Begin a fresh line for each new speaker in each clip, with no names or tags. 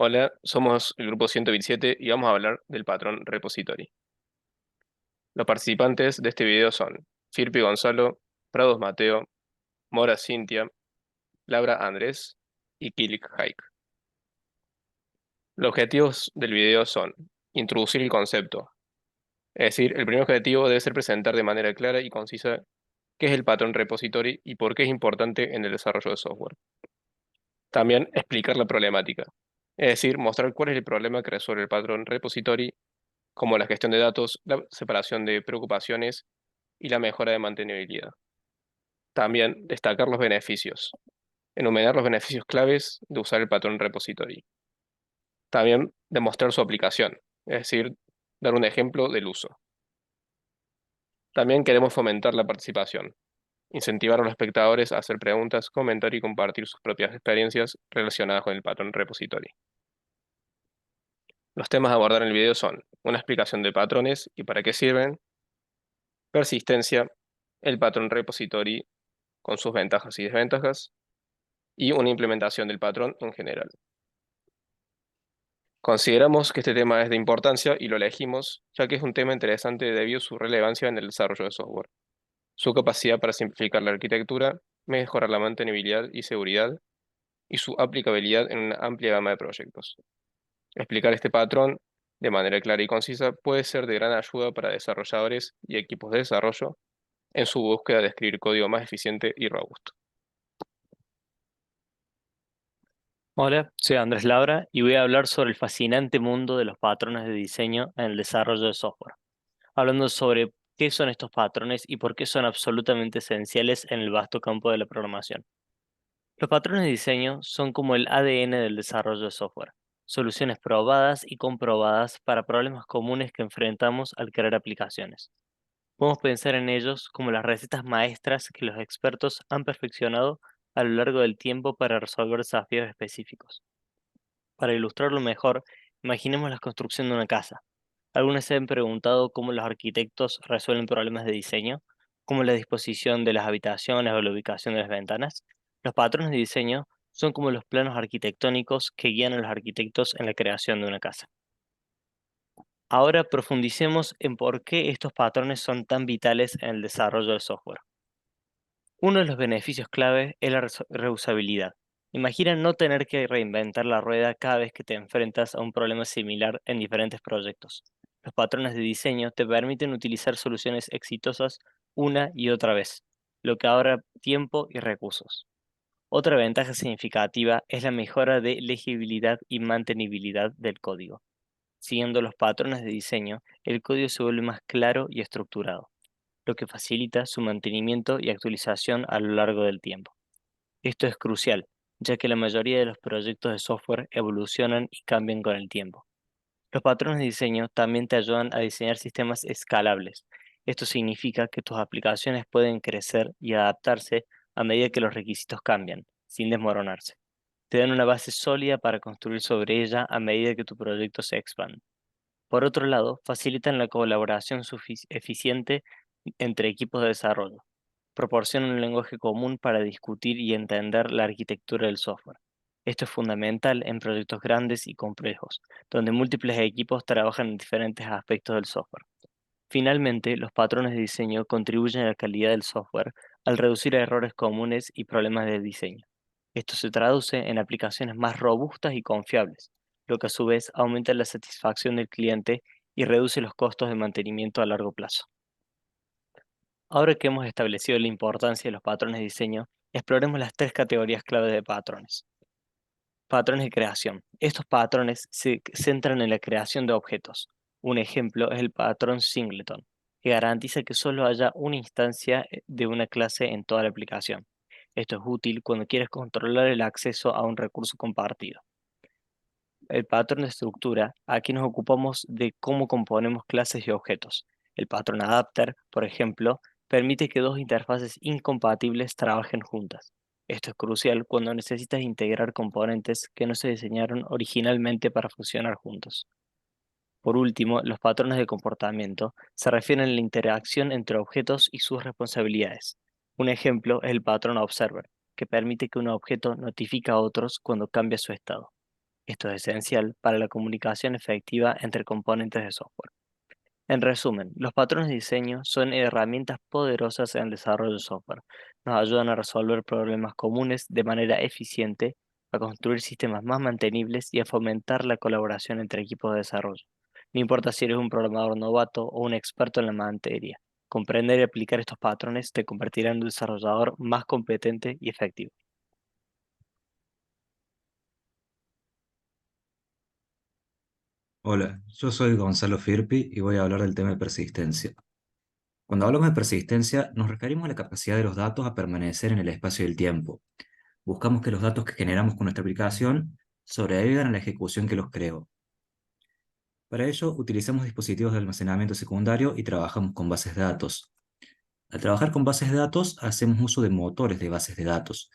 Hola, somos el grupo 127 y vamos a hablar del patrón repository. Los participantes de este video son Firpi Gonzalo, Prados Mateo, Mora Cintia, Laura Andrés y Kilik Haik. Los objetivos del video son introducir el concepto, es decir, el primer objetivo debe ser presentar de manera clara y concisa qué es el patrón repository y por qué es importante en el desarrollo de software. También explicar la problemática, es decir, mostrar cuál es el problema que resuelve el patrón repository como la gestión de datos, la separación de preocupaciones y la mejora de mantenibilidad. También destacar los beneficios, enumerar los beneficios claves de usar el patrón repository. También demostrar su aplicación, es decir, dar un ejemplo del uso. También queremos fomentar la participación, incentivar a los espectadores a hacer preguntas, comentar y compartir sus propias experiencias relacionadas con el patrón repository. Los temas a abordar en el video son una explicación de patrones y para qué sirven, persistencia, el patrón repository con sus ventajas y desventajas, y una implementación del patrón en general. Consideramos que este tema es de importancia y lo elegimos, ya que es un tema interesante debido a su relevancia en el desarrollo de software, su capacidad para simplificar la arquitectura, mejorar la mantenibilidad y seguridad, y su aplicabilidad en una amplia gama de proyectos. Explicar este patrón de manera clara y concisa puede ser de gran ayuda para desarrolladores y equipos de desarrollo en su búsqueda de escribir código más eficiente y robusto.
Hola, soy Andrés Laura y voy a hablar sobre el fascinante mundo de los patrones de diseño en el desarrollo de software, hablando sobre qué son estos patrones y por qué son absolutamente esenciales en el vasto campo de la programación. Los patrones de diseño son como el ADN del desarrollo de software, soluciones probadas y comprobadas para problemas comunes que enfrentamos al crear aplicaciones. Podemos pensar en ellos como las recetas maestras que los expertos han perfeccionado a lo largo del tiempo para resolver desafíos específicos. Para ilustrarlo mejor, imaginemos la construcción de una casa. ¿Algunas se han preguntado cómo los arquitectos resuelven problemas de diseño? ¿Cómo la disposición de las habitaciones o la ubicación de las ventanas? Los patrones de diseño son como los planos arquitectónicos que guían a los arquitectos en la creación de una casa. Ahora profundicemos en por qué estos patrones son tan vitales en el desarrollo del software. Uno de los beneficios clave es la reusabilidad. Imagina no tener que reinventar la rueda cada vez que te enfrentas a un problema similar en diferentes proyectos. Los patrones de diseño te permiten utilizar soluciones exitosas una y otra vez, lo que ahorra tiempo y recursos. Otra ventaja significativa es la mejora de legibilidad y mantenibilidad del código. Siguiendo los patrones de diseño, el código se vuelve más claro y estructurado, lo que facilita su mantenimiento y actualización a lo largo del tiempo. Esto es crucial, ya que la mayoría de los proyectos de software evolucionan y cambian con el tiempo. Los patrones de diseño también te ayudan a diseñar sistemas escalables. Esto significa que tus aplicaciones pueden crecer y adaptarse a medida que los requisitos cambian, sin desmoronarse. Te dan una base sólida para construir sobre ella a medida que tu proyecto se expande. Por otro lado, facilitan la colaboración eficiente entre equipos de desarrollo. Proporcionan un lenguaje común para discutir y entender la arquitectura del software. Esto es fundamental en proyectos grandes y complejos, donde múltiples equipos trabajan en diferentes aspectos del software. Finalmente, los patrones de diseño contribuyen a la calidad del software al reducir errores comunes y problemas de diseño. Esto se traduce en aplicaciones más robustas y confiables, lo que a su vez aumenta la satisfacción del cliente y reduce los costos de mantenimiento a largo plazo. Ahora que hemos establecido la importancia de los patrones de diseño, exploremos las tres categorías clave de patrones. Patrones de creación. Estos patrones se centran en la creación de objetos. Un ejemplo es el patrón singleton, que garantiza que solo haya una instancia de una clase en toda la aplicación. Esto es útil cuando quieres controlar el acceso a un recurso compartido. El patrón de estructura, aquí nos ocupamos de cómo componemos clases y objetos. El patrón adapter, por ejemplo, permite que dos interfaces incompatibles trabajen juntas. Esto es crucial cuando necesitas integrar componentes que no se diseñaron originalmente para funcionar juntos. Por último, los patrones de comportamiento se refieren a la interacción entre objetos y sus responsabilidades. Un ejemplo es el patrón observer, que permite que un objeto notifique a otros cuando cambia su estado. Esto es esencial para la comunicación efectiva entre componentes de software. En resumen, los patrones de diseño son herramientas poderosas en el desarrollo de software. Nos ayudan a resolver problemas comunes de manera eficiente, a construir sistemas más mantenibles y a fomentar la colaboración entre equipos de desarrollo. No importa si eres un programador novato o un experto en la materia, comprender y aplicar estos patrones te convertirá en un desarrollador más competente y efectivo.
Hola, yo soy Gonzalo Firpi y voy a hablar del tema de persistencia. Cuando hablamos de persistencia, nos referimos a la capacidad de los datos a permanecer en el espacio y el tiempo. Buscamos que los datos que generamos con nuestra aplicación sobrevivan a la ejecución que los creó. Para ello, utilizamos dispositivos de almacenamiento secundario y trabajamos con bases de datos. Al trabajar con bases de datos, hacemos uso de motores de bases de datos,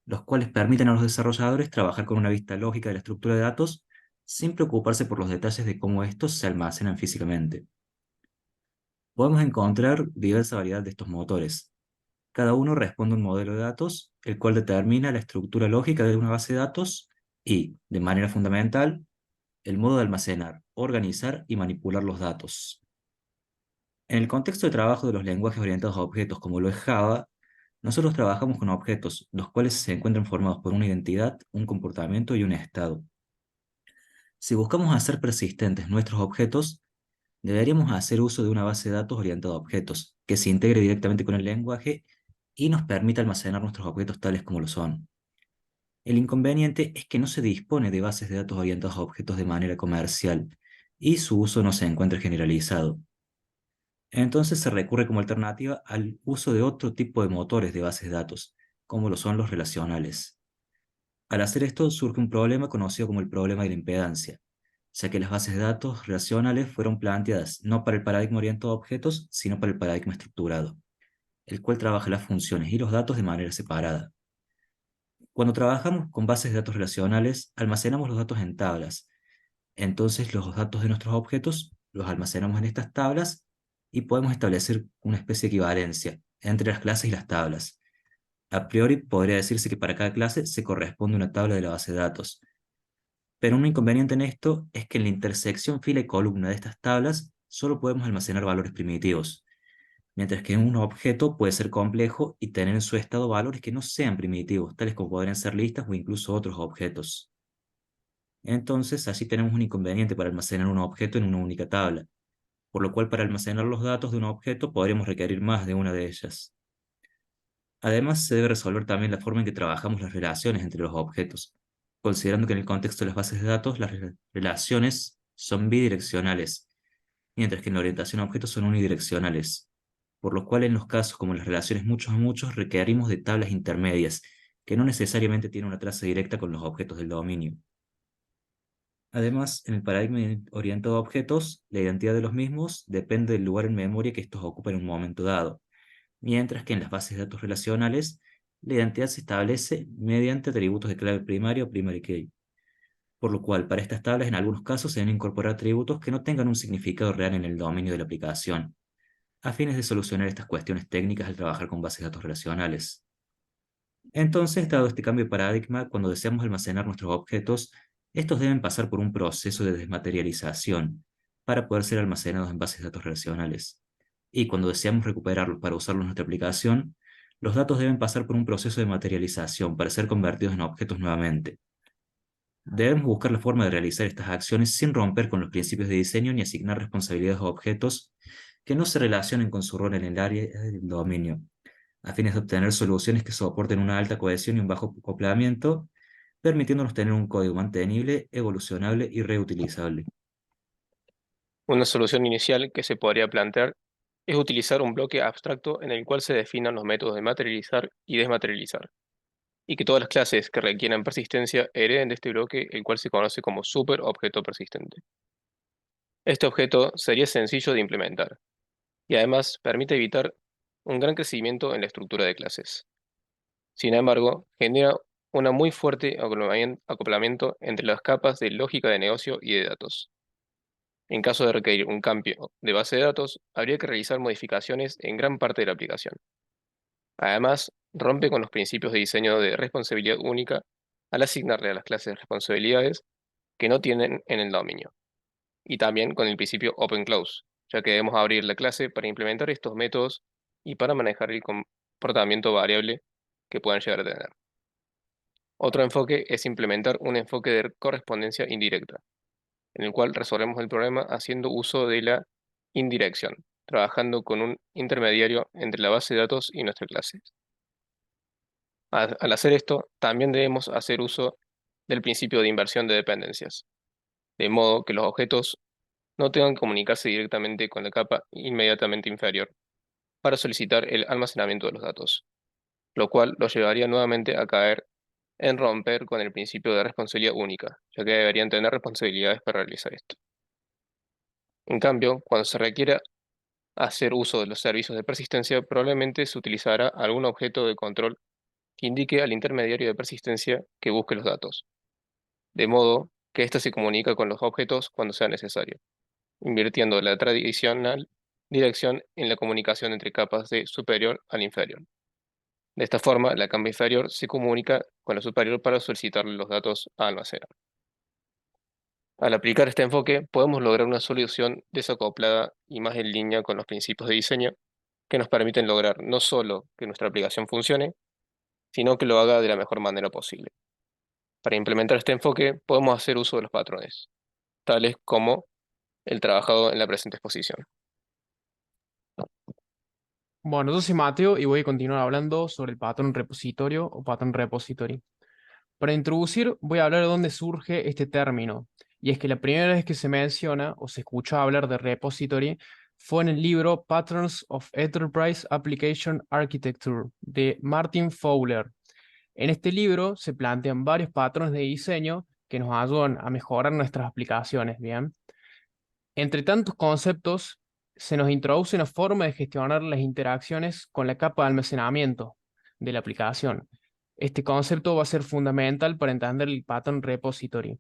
los cuales permiten a los desarrolladores trabajar con una vista lógica de la estructura de datos sin preocuparse por los detalles de cómo estos se almacenan físicamente. Podemos encontrar diversa variedad de estos motores. Cada uno responde a un modelo de datos, el cual determina la estructura lógica de una base de datos y, de manera fundamental, el modo de almacenar, organizar y manipular los datos. En el contexto de trabajo de los lenguajes orientados a objetos como lo es Java, nosotros trabajamos con objetos, los cuales se encuentran formados por una identidad, un comportamiento y un estado. Si buscamos hacer persistentes nuestros objetos, deberíamos hacer uso de una base de datos orientada a objetos, que se integre directamente con el lenguaje y nos permita almacenar nuestros objetos tales como lo son. El inconveniente es que no se dispone de bases de datos orientadas a objetos de manera comercial y su uso no se encuentra generalizado. Entonces se recurre como alternativa al uso de otro tipo de motores de bases de datos, como lo son los relacionales. Al hacer esto surge un problema conocido como el problema de la impedancia, ya que las bases de datos relacionales fueron planteadas no para el paradigma orientado a objetos, sino para el paradigma estructurado, el cual trabaja las funciones y los datos de manera separada. Cuando trabajamos con bases de datos relacionales, almacenamos los datos en tablas. Entonces los datos de nuestros objetos los almacenamos en estas tablas y podemos establecer una especie de equivalencia entre las clases y las tablas. A priori podría decirse que para cada clase se corresponde una tabla de la base de datos, pero un inconveniente en esto es que en la intersección fila y columna de estas tablas solo podemos almacenar valores primitivos, mientras que un objeto puede ser complejo y tener en su estado valores que no sean primitivos, tales como podrían ser listas o incluso otros objetos. Entonces, así tenemos un inconveniente para almacenar un objeto en una única tabla, por lo cual para almacenar los datos de un objeto podríamos requerir más de una de ellas. Además, se debe resolver también la forma en que trabajamos las relaciones entre los objetos, considerando que en el contexto de las bases de datos las relaciones son bidireccionales, mientras que en la orientación a objetos son unidireccionales, por lo cual en los casos como las relaciones muchos a muchos requerimos de tablas intermedias, que no necesariamente tienen una traza directa con los objetos del dominio. Además, en el paradigma orientado a objetos, la identidad de los mismos depende del lugar en memoria que estos ocupan en un momento dado, mientras que en las bases de datos relacionales, la identidad se establece mediante atributos de clave primaria o primary key, por lo cual para estas tablas en algunos casos se deben incorporar atributos que no tengan un significado real en el dominio de la aplicación, a fines de solucionar estas cuestiones técnicas al trabajar con bases de datos relacionales. Entonces, dado este cambio de paradigma, cuando deseamos almacenar nuestros objetos, estos deben pasar por un proceso de desmaterialización para poder ser almacenados en bases de datos relacionales. Y cuando deseamos recuperarlos para usarlos en nuestra aplicación, los datos deben pasar por un proceso de materialización para ser convertidos en objetos nuevamente. Debemos buscar la forma de realizar estas acciones sin romper con los principios de diseño ni asignar responsabilidades a objetos que no se relacionen con su rol en el área del dominio, a fines de obtener soluciones que soporten una alta cohesión y un bajo acoplamiento, permitiéndonos tener un código mantenible, evolucionable y reutilizable.
Una solución inicial que se podría plantear es utilizar un bloque abstracto en el cual se definan los métodos de materializar y desmaterializar, y que todas las clases que requieran persistencia hereden de este bloque, el cual se conoce como superobjeto persistente. Este objeto sería sencillo de implementar, y además permite evitar un gran crecimiento en la estructura de clases. Sin embargo, genera un muy fuerte acoplamiento entre las capas de lógica de negocio y de datos. En caso de requerir un cambio de base de datos, habría que realizar modificaciones en gran parte de la aplicación. Además, rompe con los principios de diseño de responsabilidad única al asignarle a las clases responsabilidades que no tienen en el dominio, y también con el principio Open Close, ya que debemos abrir la clase para implementar estos métodos y para manejar el comportamiento variable que puedan llegar a tener. Otro enfoque es implementar un enfoque de correspondencia indirecta, en el cual resolvemos el problema haciendo uso de la indirección, trabajando con un intermediario entre la base de datos y nuestra clase. Al hacer esto, también debemos hacer uso del principio de inversión de dependencias, de modo que los objetos no tengan que comunicarse directamente con la capa inmediatamente inferior para solicitar el almacenamiento de los datos, lo cual los llevaría nuevamente a caer en romper con el principio de responsabilidad única, ya que deberían tener responsabilidades para realizar esto. En cambio, cuando se requiera hacer uso de los servicios de persistencia, probablemente se utilizará algún objeto de control que indique al intermediario de persistencia que busque los datos, de modo que éste se comunica con los objetos cuando sea necesario, invirtiendo la tradicional dirección en la comunicación entre capas de superior al inferior. De esta forma, la capa inferior se comunica con la superior para solicitarle los datos a almacenar. Al aplicar este enfoque, podemos lograr una solución desacoplada y más en línea con los principios de diseño que nos permiten lograr no solo que nuestra aplicación funcione, sino que lo haga de la mejor manera posible. Para implementar este enfoque, podemos hacer uso de los patrones, tales como el trabajado en la presente exposición.
Bueno, yo soy Mateo y voy a continuar hablando sobre el patrón repositorio o patrón repository. Para introducir, voy a hablar de dónde surge este término. Y es que la primera vez que se menciona o se escuchó hablar de repository fue en el libro Patterns of Enterprise Application Architecture de Martin Fowler. En este libro se plantean varios patrones de diseño que nos ayudan a mejorar nuestras aplicaciones, ¿bien? Entre tantos conceptos, se nos introduce una forma de gestionar las interacciones con la capa de almacenamiento de la aplicación. Este concepto va a ser fundamental para entender el pattern repository.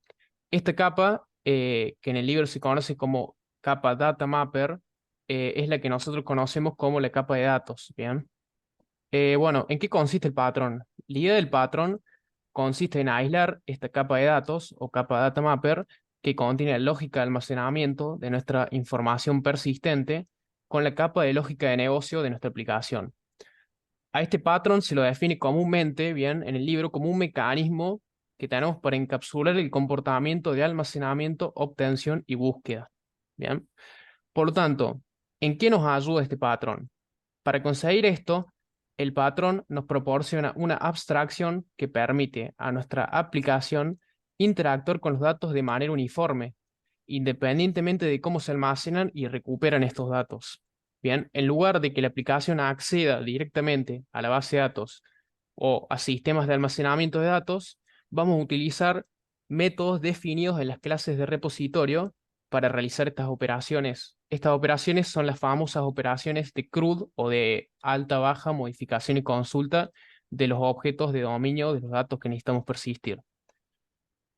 Esta capa, que en el libro se conoce como capa data mapper, es la que nosotros conocemos como la capa de datos, ¿bien? Bueno, ¿en qué consiste el patrón? La idea del patrón consiste en aislar esta capa de datos o capa data mapper que contiene la lógica de almacenamiento de nuestra información persistente con la capa de lógica de negocio de nuestra aplicación. A este patrón se lo define comúnmente, bien, en el libro como un mecanismo que tenemos para encapsular el comportamiento de almacenamiento, obtención y búsqueda. Bien. Por lo tanto, ¿en qué nos ayuda este patrón? Para conseguir esto, el patrón nos proporciona una abstracción que permite a nuestra aplicación interactuar con los datos de manera uniforme, independientemente de cómo se almacenan y recuperan estos datos. Bien, en lugar de que la aplicación acceda directamente a la base de datos o a sistemas de almacenamiento de datos, vamos a utilizar métodos definidos en las clases de repositorio para realizar estas operaciones. Estas operaciones son las famosas operaciones de CRUD o de alta, baja, modificación y consulta de los objetos de dominio de los datos que necesitamos persistir.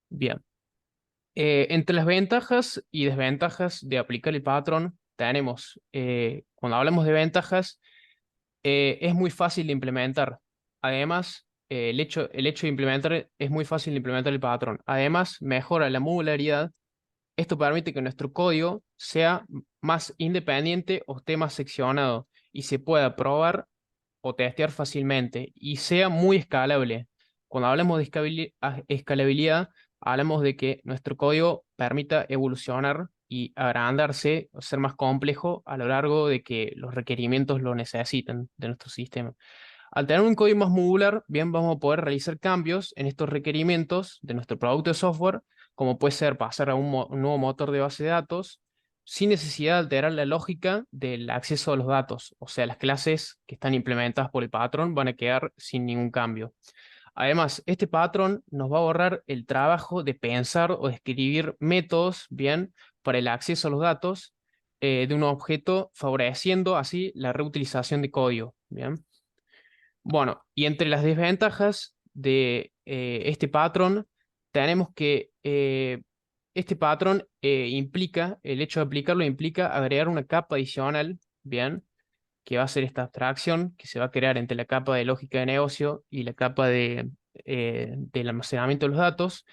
Bien. Entre las ventajas y desventajas de aplicar el patrón, tenemos, cuando hablamos de ventajas, es muy fácil de implementar. Además, el hecho de implementar es muy fácil de implementar el patrón. Además, mejora la modularidad. Esto permite que nuestro código sea más independiente o esté más seccionado y se pueda probar o testear fácilmente y sea muy escalable. Cuando hablamos de escalabilidad, hablamos de que nuestro código permita evolucionar y agrandarse o ser más complejo a lo largo de que los requerimientos lo necesiten de nuestro sistema. Al tener un código más modular, bien vamos a poder realizar cambios en estos requerimientos de nuestro producto de software, como puede ser pasar a un nuevo motor de base de datos, sin necesidad de alterar la lógica del acceso a los datos. O sea, las clases que están implementadas por el patrón van a quedar sin ningún cambio. Además, este patrón nos va a ahorrar el trabajo de pensar o de escribir métodos, bien, para el acceso a los datos de un objeto, favoreciendo así la reutilización de código, bien. Bueno, y entre las desventajas de este patrón, tenemos que este patrón implica, el hecho de aplicarlo implica agregar una capa adicional, bien, que va a ser esta abstracción que se va a crear entre la capa de lógica de negocio y la capa del almacenamiento de los datos,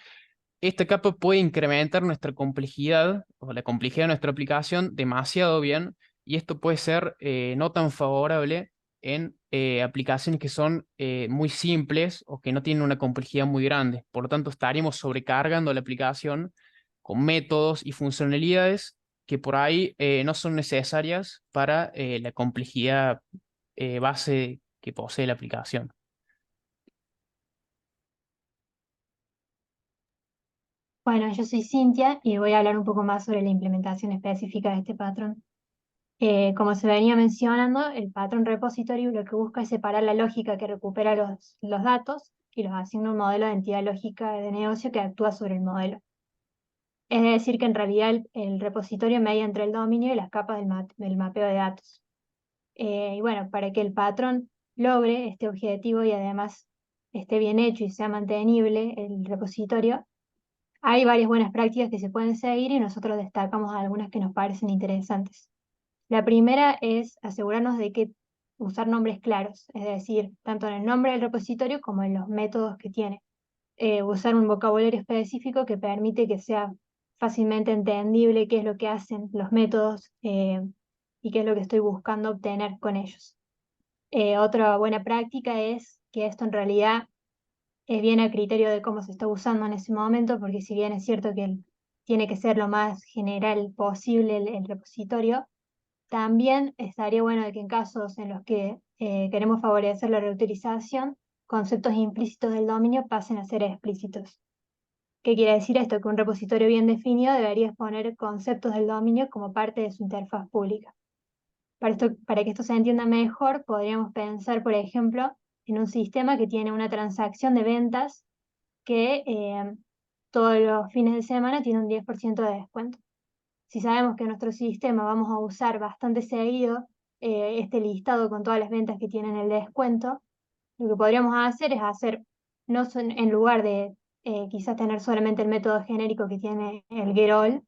esta capa puede incrementar nuestra complejidad o la complejidad de nuestra aplicación demasiado bien y esto puede ser no tan favorable en aplicaciones que son muy simples o que no tienen una complejidad muy grande. Por lo tanto, estaríamos sobrecargando la aplicación con métodos y funcionalidades que por ahí no son necesarias para la complejidad base que posee la aplicación.
Bueno, yo soy Cintia y voy a hablar un poco más sobre la implementación específica de este patrón. Como se venía mencionando, el patrón repository lo que busca es separar la lógica que recupera los datos y los asigna a un modelo de entidad lógica de negocio que actúa sobre el modelo. Es decir, que en realidad el repositorio media entre el dominio y las capas del mapeo de datos. Y bueno, para que el patrón logre este objetivo y además esté bien hecho y sea mantenible el repositorio, hay varias buenas prácticas que se pueden seguir y nosotros destacamos algunas que nos parecen interesantes. La primera es asegurarnos de que usar nombres claros, es decir, tanto en el nombre del repositorio como en los métodos que tiene. Usar un vocabulario específico que permite que sea fácilmente entendible qué es lo que hacen los métodos y qué es lo que estoy buscando obtener con ellos. Otra buena práctica es que esto en realidad es bien a criterio de cómo se está usando en ese momento, porque si bien es cierto que tiene que ser lo más general posible el repositorio, también estaría bueno de que en casos en los que queremos favorecer la reutilización, conceptos implícitos del dominio pasen a ser explícitos. ¿Qué quiere decir esto? Que un repositorio bien definido debería exponer conceptos del dominio como parte de su interfaz pública. Para que esto se entienda mejor, podríamos pensar, por ejemplo, en un sistema que tiene una transacción de ventas que todos los fines de semana tiene un 10% de descuento. Si sabemos que en nuestro sistema vamos a usar bastante seguido este listado con todas las ventas que tienen el descuento, lo que podríamos hacer es hacer, en lugar de quizás tener solamente el método genérico que tiene el get all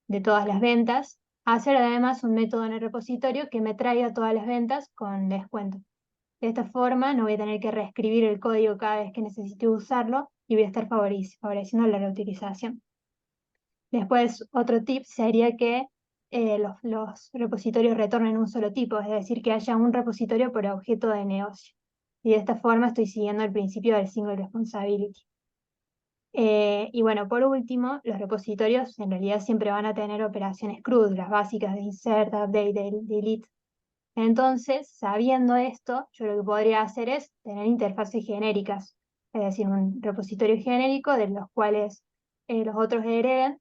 de todas las ventas, hacer además un método en el repositorio que me traiga todas las ventas con descuento. De esta forma no voy a tener que reescribir el código cada vez que necesite usarlo y voy a estar favoreciendo la reutilización. Después, otro tip sería que los repositorios retornen un solo tipo, es decir, que haya un repositorio por objeto de negocio. Y de esta forma estoy siguiendo el principio del single responsibility. Y bueno, por último, los repositorios en realidad siempre van a tener operaciones CRUD, las básicas de insert, update, delete. Entonces, sabiendo esto, yo lo que podría hacer es tener interfaces genéricas, es decir, un repositorio genérico de los cuales los otros hereden,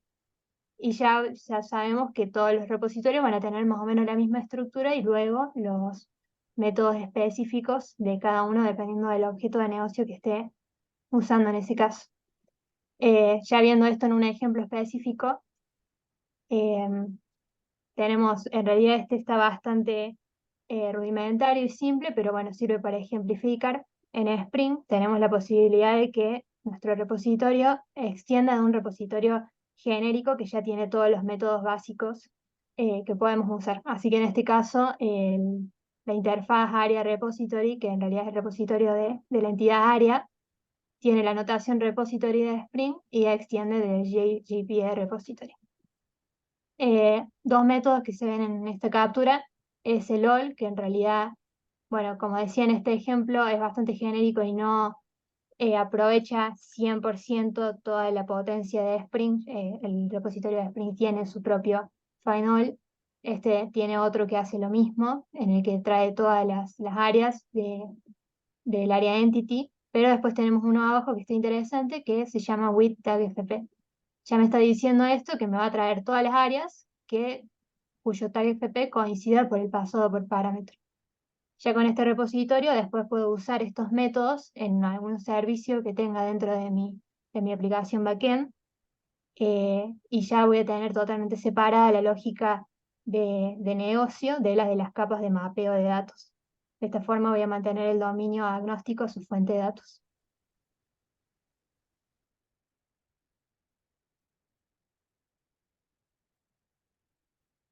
y ya sabemos que todos los repositorios van a tener más o menos la misma estructura y luego los métodos específicos de cada uno dependiendo del objeto de negocio que esté usando en ese caso. Ya viendo esto en un ejemplo específico, tenemos, en realidad este está bastante rudimentario y simple, pero bueno, sirve para ejemplificar. En Spring tenemos la posibilidad de que nuestro repositorio extienda de un repositorio genérico que ya tiene todos los métodos básicos que podemos usar. Así que en este caso, la interfaz ARIA repository, que en realidad es el repositorio de la entidad ARIA, tiene la notación repository de Spring y extiende de JPE repository. Dos métodos que se ven en esta captura es el all, que en realidad, bueno, como decía en este ejemplo, es bastante genérico y no aprovecha 100% toda la potencia de Spring. El repositorio de Spring tiene su propio final. Este tiene otro que hace lo mismo, en el que trae todas las áreas del área entity, pero después tenemos uno abajo que está interesante que se llama with tag fp. Ya me está diciendo esto que me va a traer todas las áreas cuyo tag fp coincida por el pasado por parámetro. Ya con este repositorio después puedo usar estos métodos en algún servicio que tenga dentro de mi aplicación backend y ya voy a tener totalmente separada la lógica de negocio de las capas de mapeo de datos. De esta forma voy a mantener el dominio agnóstico a su fuente de datos.